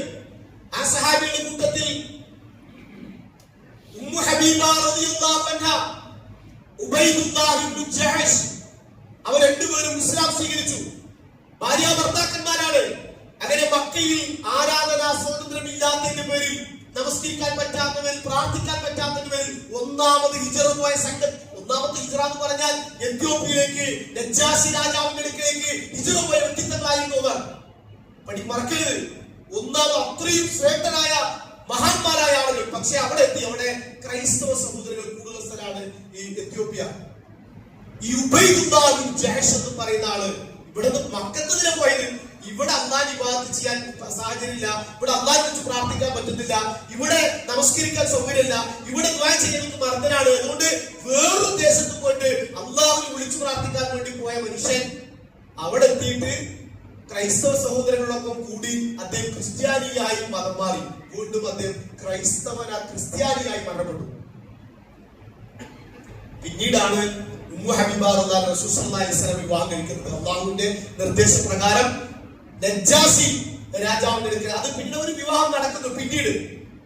ആ സഹാബികളുടെ കൂട്ടത്തിൽ ഉമ്മു ഹബീബ റളിയല്ലാഹു അൻഹ, ഉബൈദുല്ലാഹ് ഇബ്നു ജഹ്ഷ്, അവർ രണ്ടുപേരും ഇസ്ലാം സ്വീകരിച്ചു. ഭാര്യ ഭർത്താക്കന്മാരാണ്. അങ്ങനെ മക്കയിൽ ആരാധനാ സ്വാതന്ത്ര്യം ഇല്ലാത്തതിന്റെ പേരിൽ, നമസ്കരിക്കാൻ പറ്റാത്തവരിൽ, പ്രാർത്ഥിക്കാൻ പറ്റാത്തവരിൽ ഒന്നാമത് ഹിജറ പോയ സംഘം. ഒന്നാമത്തെ ഹിജറ എന്ന് പറഞ്ഞാൽ എത്യോപ്യയിലേക്ക്, നജാശി രാജാവിന്റെ അടുക്കലേക്ക് ഹിജറ പോയ വ്യക്തിത്വങ്ങളായിരുന്നു അവർ. മറക്കരുത്, ഒന്നാമത് അത്രയും ശ്രേഷ്ഠനായ മഹാന്മാരായ ആളുകൾ. പക്ഷെ അവിടെ എത്തി, അവിടെ ക്രൈസ്തവ സഹോദരങ്ങൾ കൂടുതൽ സ്ഥലമാണ് ഈ എത്യോപ്യ. ഈ ഉബൈദുല്ലാഹ് ബിൻ ജഹ്ഷ് എന്ന് പറയുന്ന ആള് ഇവിടെ നിന്ന് മക്കത്തിന് പോയത്. ഇവിടെ അള്ളാഹ് ഇബാദത്ത് ചെയ്യാൻ സാഹചര്യമില്ല, ഇവിടെ അള്ളാഹിനെ കുറിച്ച് പ്രാർത്ഥിക്കാൻ പറ്റുന്നില്ല, ഇവിടെ നമസ്കരിക്കാൻ സൗകര്യമില്ല, ഇവിടെ ദുആ ചെയ്യുന്നത് മർദ്ദനാണ്. അതുകൊണ്ട് വേറൊരു ദേശത്ത് പോയിട്ട് അള്ളാഹുവിനെ വിളിച്ചു പ്രാർത്ഥിക്കാൻ വേണ്ടി പോയ മനുഷ്യൻ അവിടെ എത്തിയിട്ട് ക്രൈസ്തവ സഹോദരങ്ങളോടൊപ്പം കൂടി അദ്ദേഹം ക്രിസ്ത്യാനിയായി മതം മാറി. വീണ്ടും അദ്ദേഹം ക്രിസ്ത്യാനിയായി മരണപ്പെട്ടു. പിന്നീടാണ് ഉമ്മു ഹബീബ റളിയല്ലാഹു റസൂൽ സല്ലല്ലാഹു അലൈഹി വസല്ലം വിവാഹം കഴിക്കുന്നത്. അള്ളാഹുവിന്റെ നിർദ്ദേശപ്രകാരം നജാശി രാജാവിന്റെ അടുക്കൽ. അത് പിന്നെ ഒരു വിവാഹം നടക്കുന്നു പിന്നീട്.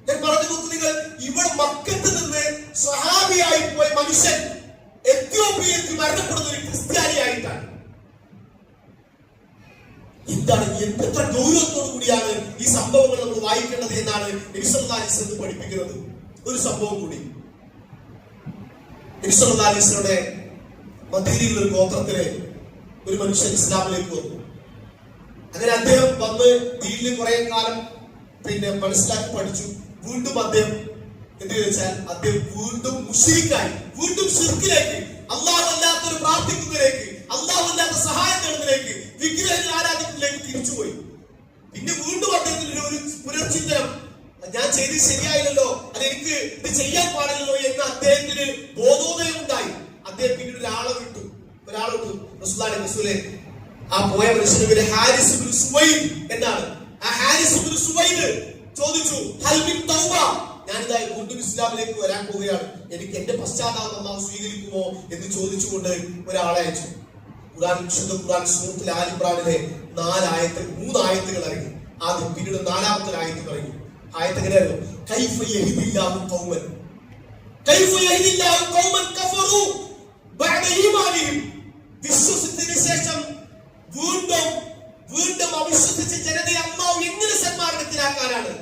ഞാൻ പറഞ്ഞു നോക്കൂ, നിങ്ങൾ ഇവിടെ മക്കത്ത് നിന്ന് സ്വഹാബിയായി പോയ മനുഷ്യൻ എത്യോപ്യയിൽ മരണപ്പെടുന്ന ഒരു ക്രിസ്ത്യാനിയായിട്ടാണ്. എന്താണ്, എത്ര ഗൗരവത്തോടു കൂടിയാണ് ഈ സംഭവങ്ങൾ നമ്മൾ വായിക്കേണ്ടത് എന്നാണ് നബി സല്ലല്ലാഹു അലൈഹി വസല്ലം പഠിപ്പിക്കുന്നത്. ഒരു സംഭവം കൂടി, നബി സല്ലല്ലാഹു അലൈഹി വസല്ലമയുടെ മദീനയിലുള്ള ഒരു ഗോത്രത്തിലെ ഒരു മനുഷ്യൻ ഇസ്ലാമിലേക്ക് വന്നു. അങ്ങനെ അദ്ദേഹം വന്ന് ദീനിൽ കുറെ കാലം മനസ്സിലാക്കി പഠിച്ചു. വീണ്ടും അദ്ദേഹം എന്ത് വെച്ചാൽ അദ്ദേഹം വീണ്ടും മുശ്രിക്കായി, വീണ്ടും ശിർക്കിലേക്ക്, അല്ലാഹു അല്ലാത്തൊരു പ്രാർത്ഥിക്കുന്നതിലേക്ക്, അല്ലാഹു അല്ലാത്ത സഹായം തേടുന്നതിലേക്ക്, വിഗ്രഹങ്ങൾ ആരാധിക്കുന്നതിലേക്ക് തിരിച്ചുപോയി. പിന്നെ വീണ്ടും അദ്ദേഹത്തിന് ഒരു പുനർചിന്തനം, ഞാൻ ചെയ്ത് ശരിയായില്ലല്ലോ, അത് എനിക്ക് ഇത് ചെയ്യാൻ പാടില്ലല്ലോ എന്ന് അദ്ദേഹത്തിന് ബോധോദയം ഉണ്ടായി. അദ്ദേഹം പിന്നീട് ഒരാളെ വിട്ടു റസൂലുള്ളാഹി ആ പോയ മനുഷ്യന്റെ പേര് ഹാരിസ് ഇബ്നു സുവൈദ് എന്നാണ്. ആ ഹാരിസ് ഇബ്നു സുവൈദ് ചോദിച്ചു, ഹൽ മിൻ തൗബ, ഞാനിതാ വീണ്ടും ഇസ്ലാമിലേക്ക് വരാൻ പോവുകയാണ്, എനിക്ക് എന്റെ പശ്ചാത്താപം അല്ലാഹു സ്വീകരിക്കുമോ എന്ന് ചോദിച്ചുകൊണ്ട് ഒരാളെ അയച്ചു. വിശുദ്ധ ഖുർആൻ സൂറത്തുൽ ആൽ ഇംറാനിലെ 3 ആയത്തുകൾ ഇറങ്ങി. ആദ്യം പിന്നീട് 4ാമത്തെ ആയത്ത് ഇറങ്ങി. ആയത്ത് എങ്ങനെയായിരുന്നു? കൈഫ യഹ്ദില്ലാഹു ഖൗമൻ കഫറു ബഅദ ഈമാനിഹിം, വിശ്വസിച്ചതിന് ശേഷം വീണ്ടും അവിശ്വസിച്ച ജനതയെ അല്ലാഹു എങ്ങനെ സന്മാർഗ്ഗത്തിലാക്കാനാണ്?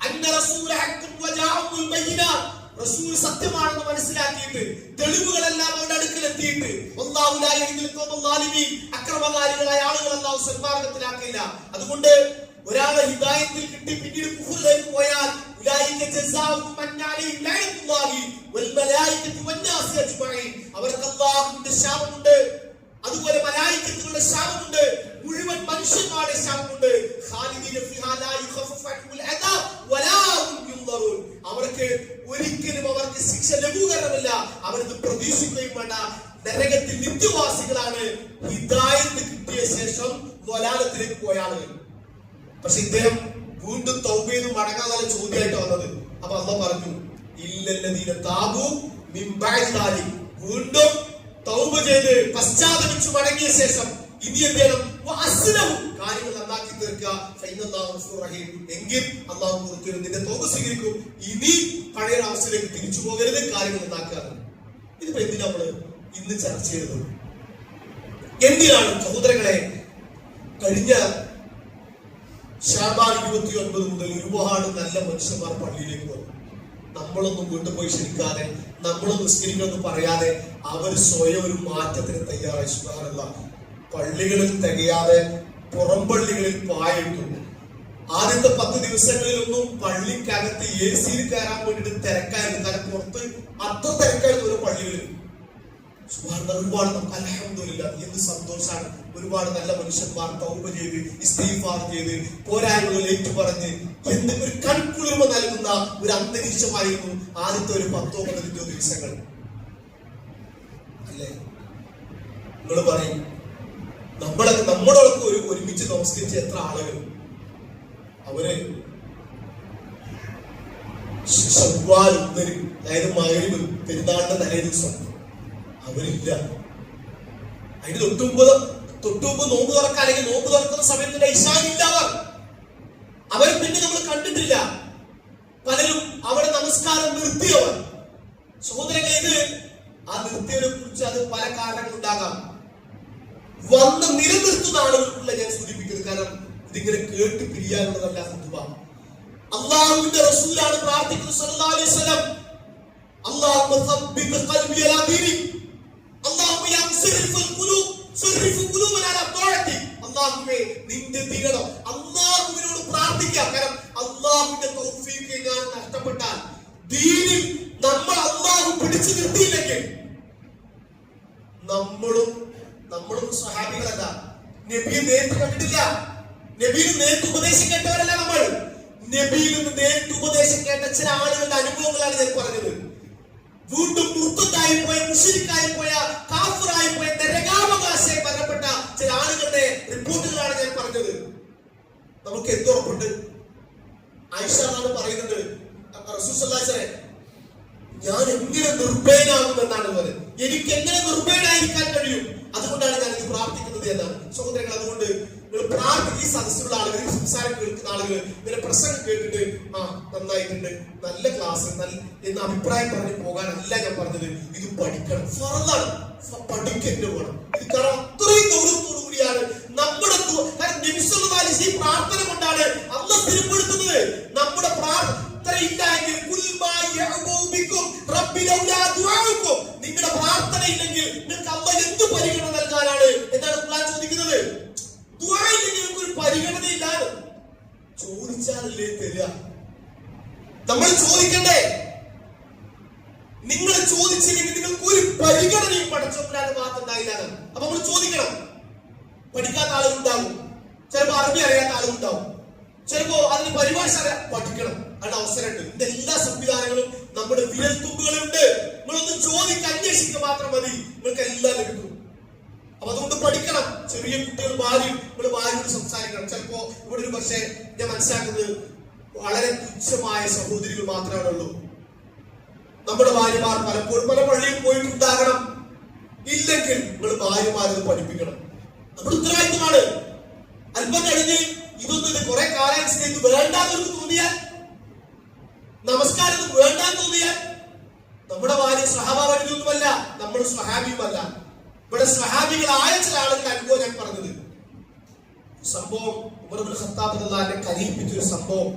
അന്ന റസൂല ഹഖ്ഖുൻ വജാഅഹുൽ ബയ്യിനാത്ത്, റസൂൽ സത്യമാണെന്ന് മനസ്സിലാക്കിയിട്ട് തെളിവുകളെല്ലാം അവരുടെ അടുക്കൽ എത്തിയിട്ട് അല്ലാഹു ലാ യഹ്ദിൽ ഖൗമൽ ളാലിമീൻ, അക്രമകാരികളായ ആളുകൾ അല്ലാഹു സന്മാർഗ്ഗത്തിലാക്കില്ല. അതുകൊണ്ട് ഒരാളെ ഹിദായത്തിൽ കിട്ടി പിന്നീട് കുഫറിലേക്ക് പോയാൽ ഉലൈക ജസാഉഹും അന്നഅലൈഹിം ലഅനത്തുല്ലാഹി വൽ മലായികതി വന്നാസി അജ്മഈൻ, അവർക്ക് അല്ലാഹുവിന്റെ ശാപമുണ്ട്, അതുപോലെ മലായികത്തുകളുടെ ശാപമുണ്ട്, മുഴുവൻ മനുഷ്യന്മാരുടെ ശാപമുണ്ട്. ഖാലിദീന ഫിഹാ ലാ യുഖഫഫു അൻഹുൽ അദാബ് വലാ ഹും യുൻദറൂൻ, അവർക്ക് ഒരിക്കലും അവർക്ക് ശിക്ഷ ലഘൂകരണമില്ല, അവർക്ക് പ്രതീക്ഷിക്കുകയും വേണ്ട, നരകത്തിൽ നിത്യവാസികളാണ് ഹിദായത്ത് കിട്ടിയ ശേഷം വലാലത്തിലേക്ക് പോയ ആളുകൾ. പക്ഷെ ഇദ്ദേഹം വീണ്ടും തൗബ ചെയ്ത് മടങ്ങാനുള്ള ചോദ്യമായിട്ട് വന്നത്. അപ്പൊ അല്ലാഹു പറഞ്ഞു, ഇല്ലല്ലദീന താബു മിൻ ബഅദി ദാലിക്, വീണ്ടും തൗബ ചെയ്ത് പശ്ചാത്തപിച്ചു മടങ്ങിയ ശേഷം ഇനി എന്ത് ചെയ്യണം? കാര്യങ്ങൾ നന്നാക്കി തീർക്കുക. എങ്കിൽ അല്ലാഹു പുറത്തു നിന്റെ തൗബ സ്വീകരിക്കും. ഇനി പഴയ അവസ്ഥയിലേക്ക് തിരിച്ചു പോകരുത്, കാര്യങ്ങൾ നന്നാക്കുക. ഇതിപ്പോ എന്തിനാ നമ്മള് ഇന്ന് ചർച്ച ചെയ്തത്? എന്തിനാണ് സഹോദരങ്ങളെ? കഴിഞ്ഞ ശഅബാൻ 29 മുതൽ ഒരുപാട് നല്ല മനുഷ്യന്മാർ പള്ളിയിലേക്ക് വന്നു. നമ്മളൊന്നും വീട്ടിൽ പോയി ക്ഷണിക്കാതെ, നമ്മളൊന്നും നിസ്കരിക്കണമെന്ന് പറയാതെ അവർ സ്വയം ഒരു മാറ്റത്തിന് തയ്യാറായി. സുബ്ഹാനല്ലാഹ്, പള്ളികളിൽ തികയാതെ പുറം പള്ളികളിൽ പായിട്ടു. ആദ്യത്തെ 10 ദിവസങ്ങളിലൊന്നും പള്ളിക്കകത്ത് AC-യിൽ കയറാൻ വേണ്ടിട്ട് തിരക്കായിരുന്നു. കാരണം പുറത്ത് അത്ര തിരക്കായിരുന്നു ഓരോ പള്ളികളിൽ. ഒരുപാട് നമുക്ക് അൽഹംദുലില്ലാഹ് എന്ത് സന്തോഷാണ്. ഒരുപാട് നല്ല മനുഷ്യന്മാർ തൗബ ചെയ്ത് ഇസ്തിഗ്ഫാർ ചെയ്ത് പോരായ്മകൾ ഏറ്റുപറഞ്ഞ് എന്തൊരു കൺകുളിർമ നൽകുന്ന ഒരു അന്തരീക്ഷമായിരുന്നു ആദ്യത്തെ ഒരു 10-15 ദിവസങ്ങൾ അല്ലേ? നിങ്ങൾ പറയും, നമ്മളൊക്കെ ഒരുമിച്ച് നമസ്കരിച്ച എത്ര ആളുകൾ അവര് ശവ്വാൽ 1, അതായത് മഗ്‌രിബ് പെരുന്നാളിന്റെ തലേ ദിവസം അവരില്ല. അതിന് തൊട്ടുമുമ്പ് നോമ്പ് തുറക്കാൻ, അല്ലെങ്കിൽ നോമ്പ് തുറക്കുന്ന സമയത്തിന്റെ ഇശാനില്ല അവർ പിന്നെ നമ്മൾ കണ്ടിട്ടില്ല. പലരും അവിടെ നമസ്കാരം നിർത്തിയവർ. സഹോദരങ്ങളെ, ഇത് ആ നിർത്തിയവരെ കുറിച്ച് അത് പല കാരണങ്ങൾ ഉണ്ടാകാം. വന്ന് നിലനിർത്തുന്ന ആളുകൾക്കുള്ള ഞാൻ സൂചിപ്പിക്കുന്നത്. കാരണം ഇതിങ്ങനെ കേട്ട് പിരിയാനുള്ളതല്ല ഖുതുബ. അല്ലാഹുവിന്റെ റസൂലാണ് പ്രാർത്ഥിക്കുന്നത് സല്ലല്ലാഹു അലൈഹി വസല്ലം, അല്ലാഹുമ്മ സബ്ബിത് ഖൽബി അലാ ദീനിക്, അല്ലാഹുമ്മ യൻസിറിഫുൽ ഖുലൂബ് സറിഫു ഖുലൂബന അലാ തഅതി, അല്ലാഹുവേ നിന്റെ ദീനം. അല്ലാഹുവിനോട് പ്രാർത്ഥിക്കുക. കാരണം അല്ലാഹുവിന്റെ തൗഫീഖ് ഞാൻ നഷ്ടപ്പെട്ടാൽ, ദീനിൽ നമ്മൾ അല്ലാഹു പിടിച്ചു നിർത്തിയില്ലെങ്കിൽ നമ്മൾ നബിയെ നേരിട്ട് കണ്ടിട്ടില്ല. നബിയിൽ നേരിട്ട് ഉപദേശം കേട്ടവരല്ല നമ്മൾ. നബിയിൽ നിന്ന് നേരിട്ട് ഉപദേശം കേട്ട ചില ആളുകളുടെ അനുഭവങ്ങളാണ് ഞാൻ പറഞ്ഞത്. വീണ്ടും മുർത്തത്തായി പോയ, മുശ്രിക്കായി പോയ, കാഫിറായി പോയ, നരകാവകാശിയായി ബന്ധപ്പെട്ട ചില ആളുകളുടെ റിപ്പോർട്ടുകളാണ് ഞാൻ പറഞ്ഞത്. നമുക്ക് എന്തുറപ്പുണ്ട്? ആയിഷ എന്നാണ് പറയുന്നത്, റസൂൽ സല്ലല്ലാഹു അലൈഹി വസല്ലം ഞാൻ എങ്ങനെ നിർഭയനാകുമെന്നാണ് പറയുന്നത്. എനിക്ക് എങ്ങനെ നിർഭയനായിരിക്കാൻ കഴിയും? അതുകൊണ്ടാണ് ഞാൻ ഇത് പ്രാർത്ഥിക്കുന്നത് എന്നാണ്. സഹോദരങ്ങൾ, അതുകൊണ്ട് നിങ്ങൾ പ്രാർത്ഥിക്കുന്ന ഈ സദസ്സുള്ള ആളുകൾ, സംസാരം കേൾക്കുന്ന ആളുകൾ, ഇങ്ങനെ പ്രസംഗം കേട്ടിട്ട് നന്നായിട്ടുണ്ട്, നല്ല ക്ലാസ് എന്ന് അഭിപ്രായം പറഞ്ഞ് പോകാനല്ല ഞാൻ പറഞ്ഞത്. ഇത് പഠിക്കണം, ഫർളാണ്, പഠിക്കേണ്ടി വേണം. ഇത് കാരണം അത്രയും ഗൗരവത്തോടു കൂടിയാണ് നമ്മുടെ നബി സല്ലല്ലാഹു അലൈഹി വസല്ലം ഈ പ്രാർത്ഥന കൊണ്ടാണ് അല്ലാഹു സ്ഥിരപ്പെടുത്തുന്നത്. നമ്മുടെ പ്രാർത്ഥന ഇല്ലെങ്കിൽ നിങ്ങളുടെ പ്രാർത്ഥന ഇല്ലെങ്കിൽ നിങ്ങൾക്ക് അല്ലാഹു എന്ത് പരിഗണന നൽകാനാണ് എന്നാണ് ഖുർആൻ ചോദിക്കുന്നത്. ദുആ ഇല്ലെങ്കിൽ ഒരു പരിഗണന ഇല്ലാതെ ചോദിച്ചാലല്ലേ തരിക. നമ്മൾ ചോദിക്കണ്ടേ? നിങ്ങൾ ചോദിച്ചില്ലെങ്കിൽ നിങ്ങൾക്ക് ഒരു പരിഗണനയും പഠിച്ചോണ്ടാണ് മാത്രണ്ടായില്ല. അപ്പൊ നമ്മൾ ചോദിക്കണം. പഠിക്കാത്ത ആളുകളുണ്ടാവും, ചിലപ്പോ അറബി അറിയാത്ത ആളുകളുണ്ടാവും, ചിലപ്പോ അതിന് പരിഭാഷ പഠിക്കണം. അതിന് അവസരമുണ്ട്. ഇതിന്റെ എല്ലാ സംവിധാനങ്ങളും നമ്മുടെ വിരൽത്തുമ്പുകളുണ്ട്. നിങ്ങളൊന്ന് ചോദിക്കുക, അന്വേഷിക്കുക മാത്രം മതി, നിങ്ങൾക്ക് എല്ലാം ലഭിക്കും. അപ്പൊ അതുകൊണ്ട് പഠിക്കണം. ചെറിയ കുട്ടികൾ നിങ്ങൾ ഭാര്യയോട് സംസാരിക്കണം. ചിലപ്പോ ഇവിടെ ഒരു പക്ഷേ ഞാൻ മനസ്സിലാക്കുന്നത് വളരെ തുച്ഛമായ സഹോദരികൾ മാത്രമേ ഉള്ളൂ. നമ്മുടെ ഭാര്യമാർ പലപ്പോഴും പല പള്ളിയിൽ പോയിട്ടുണ്ടാകണം. ഇല്ലെങ്കിൽ നിങ്ങൾ ഭാര്യമാരത് പഠിപ്പിക്കണം. നമ്മുടെ ഉത്തരവാദിത്തമാണ്. അല്പം കഴിഞ്ഞ് ഇതൊന്നും കുറെ കാലം ഇത് വേണ്ടാന്ന് തോന്നിയാൽ, നമസ്കാരം വേണ്ടാന്ന് തോന്നിയാൽ, നമ്മുടെ ഭാര്യ സ്വഹാബിയൊന്നുമല്ല, നമ്മൾ സ്വഹാബിയുമല്ല. ഇവിടെ സ്വഹാബികളായ ചില ആളുകളുടെ അനുഭവം ഞാൻ പറഞ്ഞത്. സംഭവം ഉമർ ഇബ്നു ഖത്താബ് റളിയല്ലാഹു അൻഹു കരയിപ്പിച്ചൊരു സംഭവം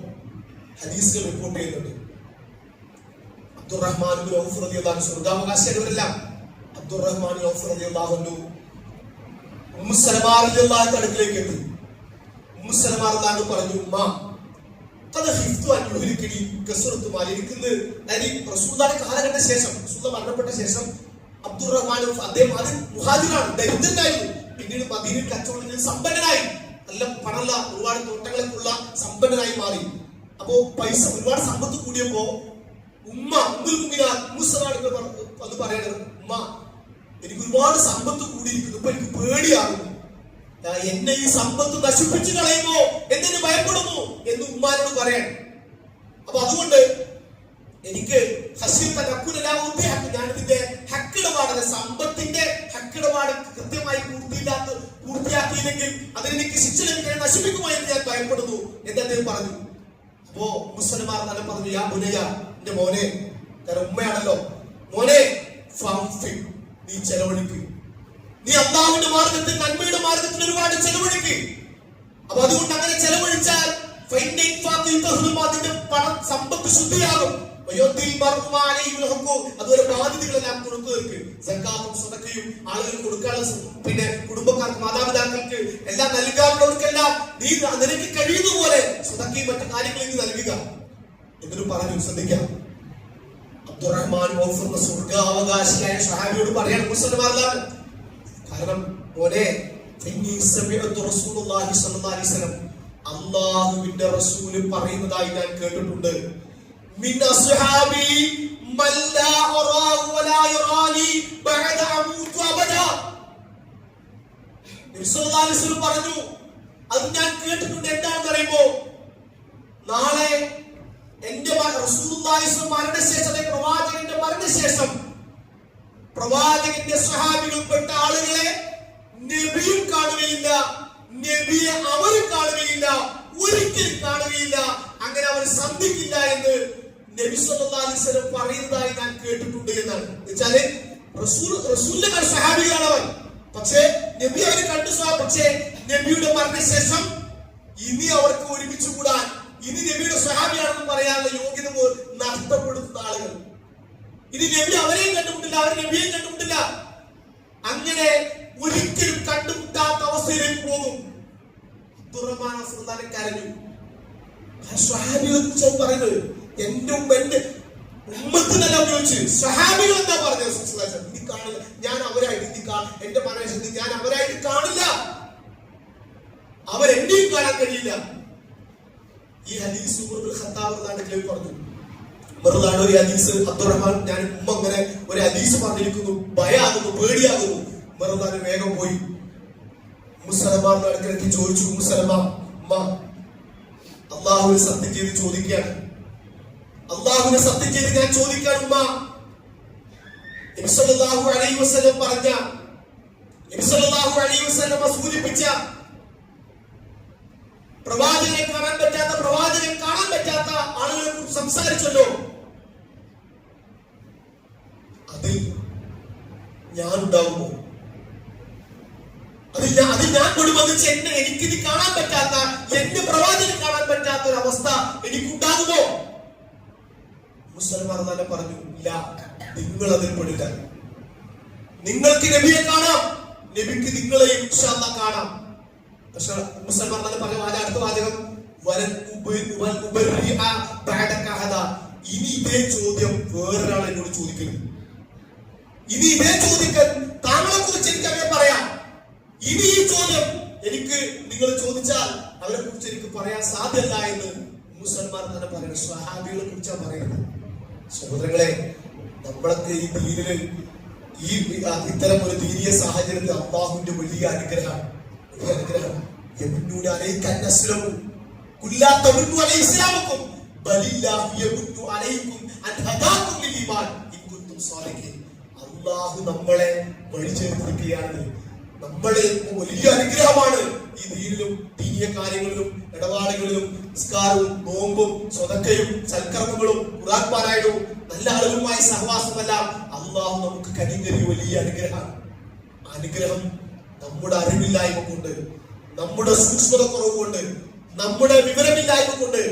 ഹദീസിൽ റിപ്പോർട്ട് ചെയ്യുന്നുണ്ട്. അബ്ദുറഹ്മാൻ ഇബ്നു ഔഫ് റളിയല്ലാഹു അൻഹു, സ്വർഗ്ഗാവകാശികളെല്ലാം അബ്ദുറഹ്മാൻ ഇബ്നു ഔഫ് റളിയല്ലാഹു അൻഹു ഉമ്മു സലമ റളിയല്ലാഹു അൻഹ അടുക്കലേക്ക് എത്തി. ഉമ്മു സലമ റളിയല്ലാഹു അൻഹ പറഞ്ഞു, ഉമ്മ റസൂലുള്ളാഹിയുടെ കാലഘട്ട ശേഷം, റസൂലുള്ളാഹി മരണപ്പെട്ട ശേഷം അബ്ദുറഹ്മാൻ അദ്ദേഹം അത് മുഹാജിറാണ്, ദരിദ്രനായിരുന്നു. പിന്നീട് മദീനയിൽ കച്ചവടത്തിൽ സമ്പന്നനായി, നല്ല പണമുള്ള ഒരുപാട് തോട്ടങ്ങളൊക്കെ ഉള്ള സമ്പന്നനായി മാറി. അപ്പോ പൈസ ഒരുപാട് സമ്പത്ത് കൂടിയപ്പോ അത് പറയണത്, ഉമ്മ എനിക്ക് ഒരുപാട് സമ്പത്ത് കൂടിയിരിക്കുന്നു, ഇപ്പൊ എനിക്ക് പേടിയാകുന്നു, എന്നെ ഈ സമ്പത്ത് നശിപ്പിച്ചു കളയുമോ എന്നെ ഭയപ്പെടുന്നു എന്ന് ഉമ്മാനോട് പറയാൻ. അപ്പൊ അതുകൊണ്ട് എനിക്ക് ഞാനിതിന്റെ ഹക്കിടപാട്, സമ്പത്തിന്റെ ഹക്കിടപാട് കൃത്യമായി പൂർത്തിയാക്കിയില്ലെങ്കിൽ അതിനെനിക്ക് ശിക്ഷ ലഭിക്കാൻ നശിപ്പിക്കുമോ എന്ന് ഞാൻ ഭയപ്പെടുന്നു എന്ന് അദ്ദേഹം പറഞ്ഞു. അപ്പോ മുസ്ലിമാർ നല്ല പറഞ്ഞു, യാ ബുനയ്യ, എന്റെ മോനെ, കാരണം ഉമ്മയാണല്ലോ, മോനെ നീ ചെലവഴിക്ക്, നീ അല്ലാഹുവിന്റെ മാർഗത്തിൽ, നന്മയുടെ മാർഗത്തിൽ ഒരുപാട് ചെലവഴിക്ക്. അപ്പൊ അതുകൊണ്ട് അങ്ങനെ ചെലവഴിച്ചാൽ അതിന്റെ പണം, സമ്പത്ത് ശുദ്ധിയാകും. അതുപോലെ ബാധ്യതകളെല്ലാം കൊടുത്തു തീർക്ക്. സക്കാത്തും സദഖയും ആളുകൾ കൊടുക്കാനുള്ള, പിന്നെ കുടുംബക്കാർക്ക്, മാതാപിതാക്കൾക്ക് എല്ലാം നൽകാനുള്ളവർക്കെല്ലാം നീ നിനക്ക് കഴിയുന്ന പോലെ സദഖയും മറ്റു കാര്യങ്ങളും നൽകുക എന്നിട്ട് പറഞ്ഞു. ശ്രദ്ധിക്കാം, അബ്ദുറഹ്മാൻ ഔഫ് എന്ന സ്വർഗ്ഗാവകാശിയായ സ്വഹാബിയോട് പറയാൻ മുസ്ലിമാരിലാണ്. കാരണം മോനെ, അല്ലാഹുവിന്റെ റസൂൽ പറയുന്നതായി ഞാൻ കേട്ടിട്ടുണ്ട്, മിൻ അസ്ഹാബി മൻ ലാ അറാഹു വലാ യറാനി ബഅദ അമൂതു അബദാ. നബി സല്ലല്ലാഹു അലൈഹി വസല്ലം പറഞ്ഞു, അത് ഞാൻ കേട്ടിട്ടുണ്ട്. എന്താണെന്ന് അറിയുമോ? നാളെ എന്റെ റസൂലുള്ളാഹി മരണശേഷം, പ്രവാചകന്റെ മരണശേഷം പ്രവാചകന്റെ സ്വഹാബികൾപ്പെട്ട ആളുകളെ നബിയും കാണുകയില്ല, നബിയെ അവരും കാണുകയില്ല, ഒരിക്കലും കാണുകയില്ല, അങ്ങനെ അവർ സന്ധിക്കില്ല എന്ന് നബി സല്ലല്ലാഹു അലൈഹി വസല്ലം പറയുന്നതായി ഞാൻ കേട്ടിട്ടുണ്ട് എന്നാണ്. എന്നുവെച്ചാല് റസൂലിന്റെ സ്വഹാബികളാണ് അവർ, പക്ഷേ നബി അവരെ കണ്ടു. പക്ഷേ നബിയുടെ മരണശേഷം ഇനി അവർക്ക് ഒരുമിച്ച് കൂടാൻ, ഇനി നബിയുടെ സ്വഹാബിയാണെന്ന് പറയാനുള്ള യോഗ്യത നഷ്ടപ്പെടുത്തുന്ന ആളുകൾ, ഇനി നബി അവരെയും കണ്ടുമുട്ടില്ല, അവർ നബിയെയും കണ്ടുമുട്ടില്ല, അങ്ങനെ ഒരിക്കലും കണ്ടുമുട്ടാത്ത അവസ്ഥയിലേക്ക് പോകും. അബ്ദുറഹ്മാൻ അസ്സലാമി കരഞ്ഞു. സ്വഹാബികളെ കുറിച്ച് പറയുന്നത് എന്റെ ഉമ്മത്തിനല്ല ഉപയോഗിച്ച് സ്വഹാബികൾ എന്താ പറഞ്ഞത്? ഇനി കാണില്ല, ഞാൻ അവരായിട്ട് എന്റെ മനസ്സിൽ ഞാൻ അവരായിട്ട് കാണില്ല. കാണാൻ കഴിയില്ല. ഈ ഹദീസ് ഉമർ ഇബ്നുൽ ഖത്താബ് റളിയല്ലാഹു പറഞ്ഞു. മറുനാട് ഒരു ഹദീസ് അബ്ദുറഹ്മാൻ, ഞാൻ ഉമ്മ അങ്ങനെ ഒരു ഹദീസ് പറഞ്ഞിരിക്കുന്നു, ഭയാകുന്നു, പേടിയാകുന്നു. മറുനാട് വേഗം പോയി മുസലമാന്റെ അടുക്കലേക്ക് ചോദിച്ചു, മുസലമ ഉമ്മ അള്ളാഹുവിനെ സത്യം ചെയ്ത് ചോദിക്കുകയാണ്, അള്ളാഹുവിനെ സത്യം ചെയ്ത് ഞാൻ ചോദിക്കാൻ ഉമ്മ, നബി സല്ലല്ലാഹു അലൈഹി വസല്ലം പറഞ്ഞ, നബി സല്ലല്ലാഹു അലൈഹി വസല്ലം സൂചിപ്പിച്ച പ്രവാചകനെ കാണാൻ പറ്റാത്ത ആളുകളെ കുറിച്ച് സംസാരിച്ചല്ലോ, അതിൽ ഞാൻ ഉണ്ടാകുമോ? അതിൽ ഞാൻ കൊണ്ടുവന്നിച്ച് എനിക്കിത് കാണാൻ പറ്റാത്ത, എന്റെ പ്രവാചകനെ കാണാൻ പറ്റാത്ത ഒരു അവസ്ഥ എനിക്കുണ്ടാകുമോ? മുസൽമാൻ തന്നെ പറഞ്ഞു, ഇല്ല, നിങ്ങൾ അതിൽ പെടുക. നിങ്ങൾക്ക് നബിയെ കാണാം, നബിക്ക് നിങ്ങളെയും ഇൻഷാ അല്ലാഹ് കാണാം. പക്ഷെ മുസൽമാൻ തന്നെ പറഞ്ഞ അടുത്ത വാചകം, ഇനി ഇതേ ചോദ്യം വേറൊരാൾ എന്നോട് ചോദിക്കരുത്. ഇനി ഇതേ ചോദിക്കാൻ താങ്കളെ കുറിച്ച് എനിക്കറിയാൻ പറയാം. ഇനി ഈ ചോദ്യം എനിക്ക് നിങ്ങൾ ചോദിച്ചാൽ അവരെ കുറിച്ച് എനിക്ക് പറയാൻ സാധ്യമല്ല എന്ന് മുസൽമാൻ തന്നെ പറയുന്നത്. സ്വഹാബികളെ കുറിച്ചാണ് പറയുന്നത്. സഹോദരങ്ങളെ, നമ്മളൊക്കെ ഈ ദീനില് ഇത്തരം ഒരു ദീനീയ സാഹചര്യത്തിൽ അല്ലാഹുവിന്റെ വലിയ അനുഗ്രഹം. അല്ലാഹു നമ്മളെ വഴി ചേർത്തിരിക്കുകയാണ്. നമ്മളെ വലിയ അനുഗ്രഹമാണ് ഈ ദീനിലും ദീനീയ കാര്യങ്ങളിലും ഇടപാടുകളിലും നിസ്കാരവും നോമ്പും സ്വതക്കയും സൽക്കർമ്മങ്ങളും ഖുർആൻ പാരായണവും നല്ല ആളുകളുമായി സഹവാസമെല്ലാം അല്ലാഹു നമുക്ക് കനിഞ്ഞൊരു വലിയ അനുഗ്രഹമാണ്. അനുഗ്രഹം നമ്മുടെ അറിവില്ലായ്മ കൊണ്ട്, നമ്മുടെ സൂക്ഷ്മത കുറവ് കൊണ്ട്, നമ്മുടെ വിവരമില്ലായ്മ കൊണ്ട്,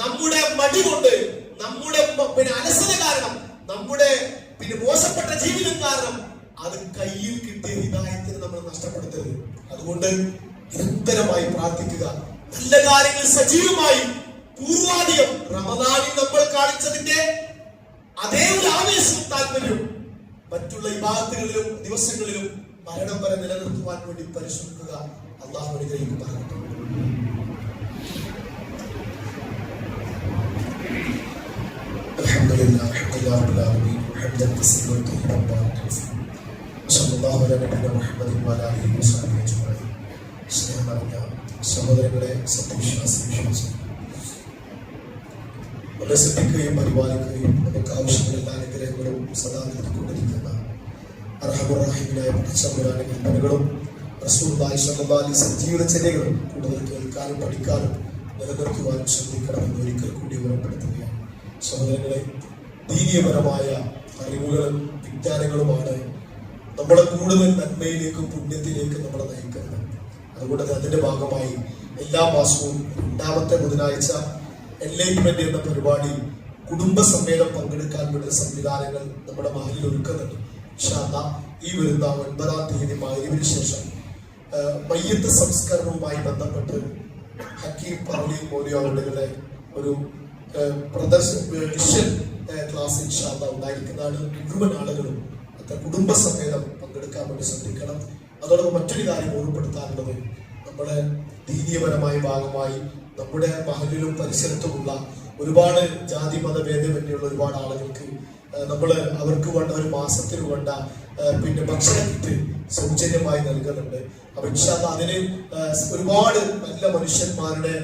നമ്മുടെ മടി കൊണ്ട്, നമ്മുടെ അലസത കാരണം, നമ്മുടെ മോശപ്പെട്ട ജീവിതം കാരണം അത് കയ്യിൽ കിട്ടിയ ഹിദായത്തിന് നമ്മൾ നഷ്ടപ്പെടുത്തരുത്. അതുകൊണ്ട് നിരന്തരമായി പ്രാർത്ഥിക്കുക, നല്ല കാര്യങ്ങൾ സജീവമായി പൂർവാധികം റമദാനിൽ നമ്മൾ കാണിച്ചതിന്റെ അതേ ഒരു ആവേശവും താല്പര്യവും മറ്റുള്ള ഇബാദത്തുകളിലും ദിവസങ്ങളിലും മരണം വരെ നിലനിർത്തുവാൻ വേണ്ടി പരിശ്രമിക്കുക. അല്ലാഹു അനുഗ്രഹിക്കുമാറാകട്ടെ. അൽഹംദുലില്ലാഹി റബ്ബിൽ ആലമീൻ ഹംദൻ കസീറൻ തയ്യിബൻ മുബാറകൻ ഫീഹി. സല്ലല്ലാഹു അലൈഹി വസല്ലം. സ്നേഹം നിറഞ്ഞ സഹോദരങ്ങളെ, സത്യവിശ്വാസി നമ്മളെ ശ്രദ്ധിക്കുകയും പരിപാലിക്കുകയും നമുക്ക് ആവശ്യമുള്ള എല്ലാ അനുഗ്രഹങ്ങളും സദാ നൽകിക്കൊണ്ടിരിക്കുന്ന അർഹമുർ-റഹീമായ പടച്ചതമ്പുരാന്റെ കൽപ്പനകളും റസൂലുള്ളാഹി സ്വല്ലല്ലാഹു അലൈഹി വസല്ലം ജീവിതചര്യകളും കൂടുതൽ കേൾക്കാനും പഠിക്കാനും നിലനിർത്തുവാനും ശ്രദ്ധിക്കണമെന്ന് ഒരിക്കൽ കൂടി ഓർമ്മപ്പെടുത്തുകയാണ്. സഹോദരങ്ങളെ, ദീനീയപരമായ അറിവുകളും വിജ്ഞാനങ്ങളുമാണ് നമ്മളെ കൂടുതൽ നന്മയിലേക്കും പുണ്യത്തിലേക്കും നമ്മളെ നയിക്കുന്നത്. അതുകൊണ്ട് അതിന്റെ ഭാഗമായി എല്ലാ മാസവും 2ാമത്തെ ബുധനാഴ്ച എൻലൈറ്റ്മെന്റ് എന്ന പരിപാടി കുടുംബസമേതം പങ്കെടുക്കാൻ വേണ്ട സംവിധാനങ്ങൾ നമ്മുടെ മഹലിൽ ഒരുക്കുന്നുണ്ട്. ഇൻഷാ അല്ലാഹ് ഈ വരുന്ന 9-ാം തീയതി മഗ്‌രിബിന് ശേഷം മയ്യത്ത് സംസ്കരണവുമായി ബന്ധപ്പെട്ട് ഹക്കീം പറളി മൗലവി അവരുടെ ഒരു വിഷ്വൽ ക്ലാസ് ഇൻഷാ അല്ലാഹ് ഉണ്ടായിരിക്കുന്നതാണ്. മുഴുവൻ ആളുകളും കുടുംബസമേതം പങ്കെടുക്കാൻ വേണ്ടി ശ്രദ്ധിക്കണം. അതോടൊപ്പം മറ്റൊരു കാര്യം ഓർമ്മപ്പെടുത്താനുള്ളത്, നമ്മുടെ ദീനീയപരമായ ഭാഗമായി നമ്മുടെ മഹലിലും പരിസരത്തുമുള്ള ഒരുപാട് ജാതി മതഭേദമന്യുള്ള ഒരുപാട് ആളുകൾക്ക് നമ്മൾ അവർക്ക് വേണ്ട ഒരു മാസത്തിന് വേണ്ട ഭക്ഷണ കിറ്റ് സൗജന്യമായി നൽകുന്നുണ്ട്. അപ്പൊ ഇൻഷാ അല്ലാഹ് അതിന് ഒരുപാട് നല്ല മനുഷ്യന്മാരുടെ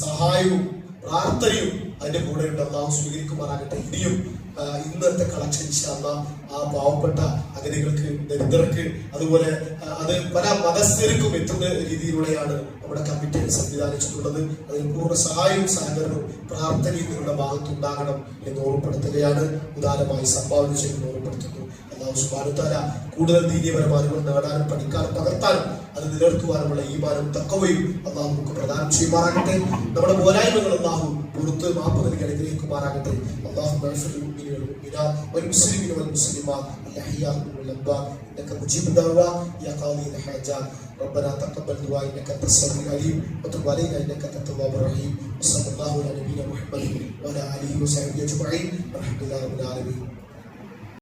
സഹായവും പ്രാർത്ഥനയും അതിന്റെ കൂടെ ഉണ്ട്. അല്ലാഹു സ്വീകരിക്കുമാറാകട്ടെ. ഇനിയും ഇന്നത്തെ കളക്ഷൻ ഇൻഷാ അല്ലാഹ് ആ പാവപ്പെട്ട അഗതികൾക്ക്, ദരിദ്രർക്ക്, അതുപോലെ അത് പല മതസ്ഥർക്കും എത്തുന്ന രീതിയിലൂടെയാണ് നമ്മുടെ കമ്മിറ്റി സംവിധാനിച്ചിട്ടുള്ളത്. അതിന് പൂർണ്ണ സഹായവും സഹകരണവും പ്രാർത്ഥനയും നിങ്ങളുടെ ഭാഗത്തുണ്ടാകണം എന്ന് ഓർമ്മപ്പെടുത്തുകയാണ്. ഉദാരമായി സംഭാവന ചെയ്യുന്ന ഓർമ്മപ്പെടുത്തുന്നു. അല്ലാഹു സുബ്ഹാനഹു വ തആല കൂടുതൽ ദീനീയപരമായ അറിവുകൾ നേടാനും പഠിക്കാനും പകർത്താനും അത് നിലനിർത്തുവാനുമുള്ള ഈമാനും തഖ്വയും അല്ലാഹു നമുക്ക് പ്രദാനം ചെയ്യുമാറാകട്ടെ. നമ്മുടെ പോരായ്മകൾ അല്ലാഹു പുറത്ത് മാപ്പ് നൽകി അനുഗ്രഹിക്കുമാറാകട്ടെ. اللهم اغفر للمؤمنين والمؤمنات والمسلمين والمسلمات الاحياء والاموات انك مجيب الدعوات يا قاضي الحاجات. ربنا تقبل دعاء انك انت السميع العليم وتب علينا انك انت التواب الرحيم. وصلى الله على نبينا محمد وعلى اله وصحبه اجمعين والحمد لله رب العالمين.